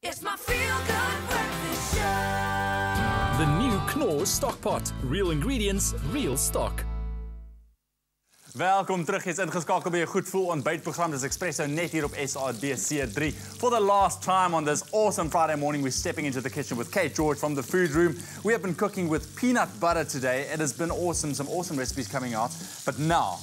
It's my feel-good breakfast show. The new Knorr stock pot. Real ingredients, real stock. Welkom terug, jy's ingeskakel by 'n goed voel ontbytprogram. Dis Espresso net hier op SABC3. For the last time on this awesome Friday morning, we're stepping into the kitchen with Kate George from the food room. We have been cooking with peanut butter today. It has been awesome, some awesome recipes coming out. But now,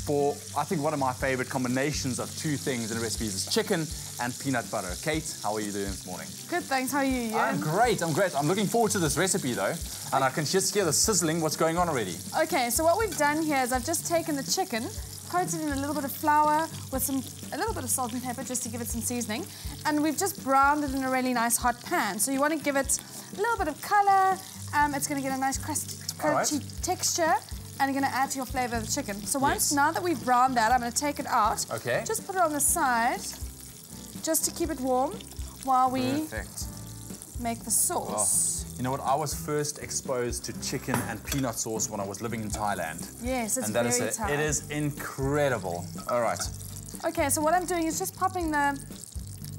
for I think one of my favorite combinations of two things in recipes is chicken and peanut butter. Kate, how are you doing this morning? Good, thanks. How are you, Ian? I'm great, I'm great. I'm looking forward to this recipe though. And I can just hear the sizzling. What's going on already? Okay, so what we've done here is I've just taken the chicken, coated in a little bit of flour with a little bit of salt and pepper just to give it some seasoning. And we've just browned it in a really nice hot pan. So you want to give it a little bit of colour. It's going to get a nice crunchy texture. And you're going to add to your flavour of the chicken. So now that we've browned that, I'm going to take it out. Okay. Just put it on the side, just to keep it warm while we make the sauce. Oh. You know what? I was first exposed to chicken and peanut sauce when I was living in Thailand. Yes, it's and that very is Thai. It is incredible. All right. Okay, so what I'm doing is just popping the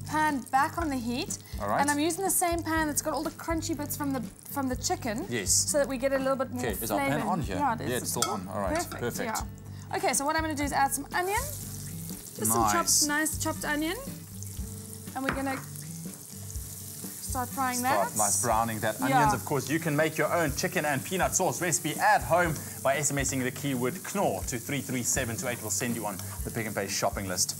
pan back on the heat. All right. And I'm using the same pan that's got all the crunchy bits from the chicken. Yes. So that we get a little bit more Okay, is our flavour. pan on here? Yeah, it is. Yeah, it's still on. All right, perfect. Yeah. Okay, so what I'm going to do is add some onion. Just some nice chopped onion. And we're going to start frying that. Nice browning that. Onions, of course, you can make your own chicken and peanut sauce recipe at home by SMSing the keyword Knorr to 33728. We'll send you on the Pick n Pay shopping list.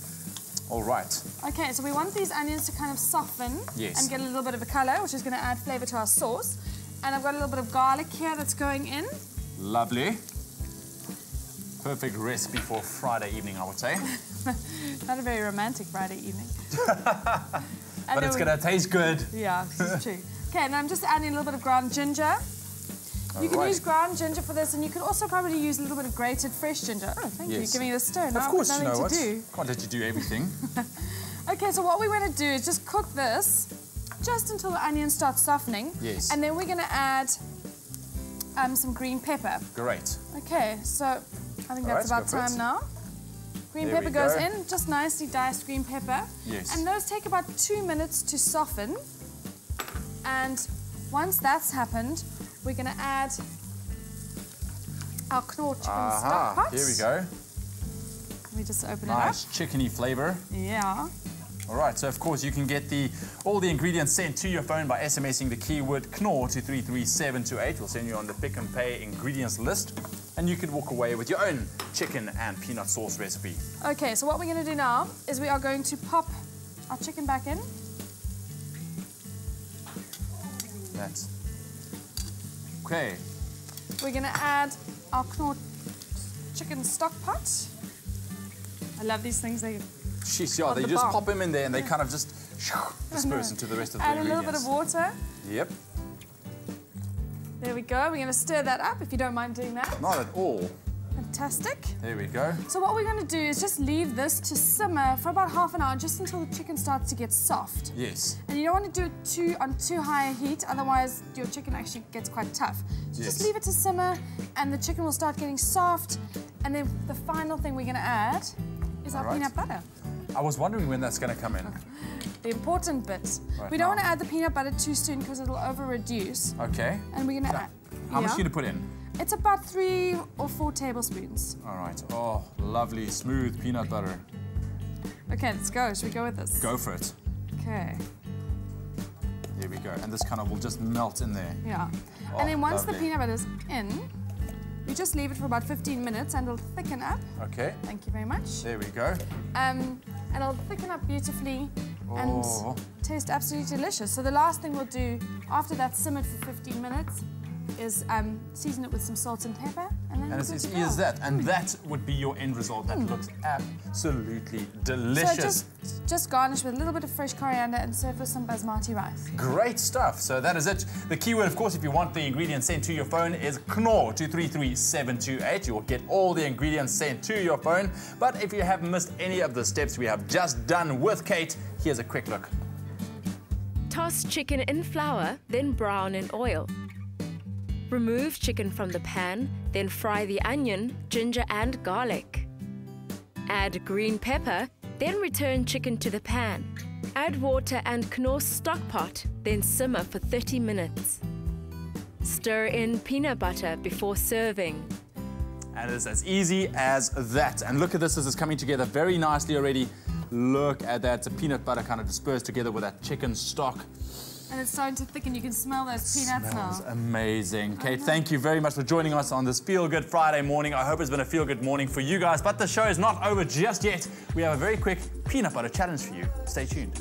All right. Okay, so we want these onions to kind of soften and get a little bit of a colour, which is going to add flavour to our sauce. And I've got a little bit of garlic here that's going in. Lovely. Perfect recipe for Friday evening, I would say. Not a very romantic Friday evening. But it's going to taste good. Yeah, this is true. Okay, and I'm just adding a little bit of ground ginger. You can use ground ginger for this, and you can also probably use a little bit of grated fresh ginger. Oh, thank you. Giving it a stir. Now of course, you know what? Do. Can't let you do everything. Okay, so what we want to do is just cook this just until the onion starts softening. Yes. And then we're going to add some green pepper. Great. Okay, so I think that's about time now. Green pepper goes in, just nicely diced green pepper. Yes. And those take about 2 minutes to soften. And once that's happened, we're going to add our Knorr chicken stock pot. Here we go. Let me just open it up. Nice chickeny flavour. Yeah. All right, so of course you can get all the ingredients sent to your phone by SMSing the keyword Knorr to 33728. We'll send you on the Pick n Pay ingredients list, and you can walk away with your own chicken and peanut sauce recipe. Okay, so what we're going to do now is we are going to pop our chicken back in. That's okay. We're going to add our Knorr chicken stock pot. I love these things. They just pop them in there and they kind of just disperse into the rest of the ingredients. Add a little bit of water. Yep. There we go. We're going to stir that up if you don't mind doing that. Not at all. Fantastic. There we go. So what we're going to do is just leave this to simmer for about half an hour, just until the chicken starts to get soft. Yes. And you don't want to do it on too high a heat, otherwise your chicken actually gets quite tough. So just leave it to simmer, and the chicken will start getting soft. And then the final thing we're going to add is our peanut butter. I was wondering when that's going to come in. The important bit. We don't want to add the peanut butter too soon because it'll over-reduce. Okay. And we're going to add... How much are you going to put in? It's about 3 or 4 tablespoons. All right. Oh, lovely, smooth peanut butter. Okay, let's go. Should we go with this? Go for it. Okay. There we go. And this kind of will just melt in there. Yeah. Oh, and then once lovely. the peanut butter is in, you just leave it for about 15 minutes and it'll thicken up. Okay. Thank you very much. There we go. And it'll thicken up beautifully and taste absolutely delicious. So the last thing we'll do after that's simmered for 15 minutes is season it with some salt and pepper. And it's as easy as that. And that would be your end result. That looks absolutely delicious. So just garnish with a little bit of fresh coriander and serve with some basmati rice. Great stuff. So that is it. The keyword, of course, if you want the ingredients sent to your phone is Knorr to 33728. You will get all the ingredients sent to your phone. But if you have missed any of the steps we have just done with Kate, here's a quick look. Toss chicken in flour, then brown in oil. Remove chicken from the pan, then fry the onion, ginger and garlic. Add green pepper, then return chicken to the pan. Add water and Knorr stock pot, then simmer for 30 minutes. Stir in peanut butter before serving. And it's as easy as that. And look at this, this is coming together very nicely already. Look at that, the peanut butter kind of dispersed together with that chicken stock. And it's starting to thicken. You can smell those peanuts Smells now. amazing. Kate, thank you very much for joining us on this Feel Good Friday morning. I hope it's been a feel good morning for you guys, but the show is not over just yet. We have a very quick peanut butter challenge for you. Stay tuned.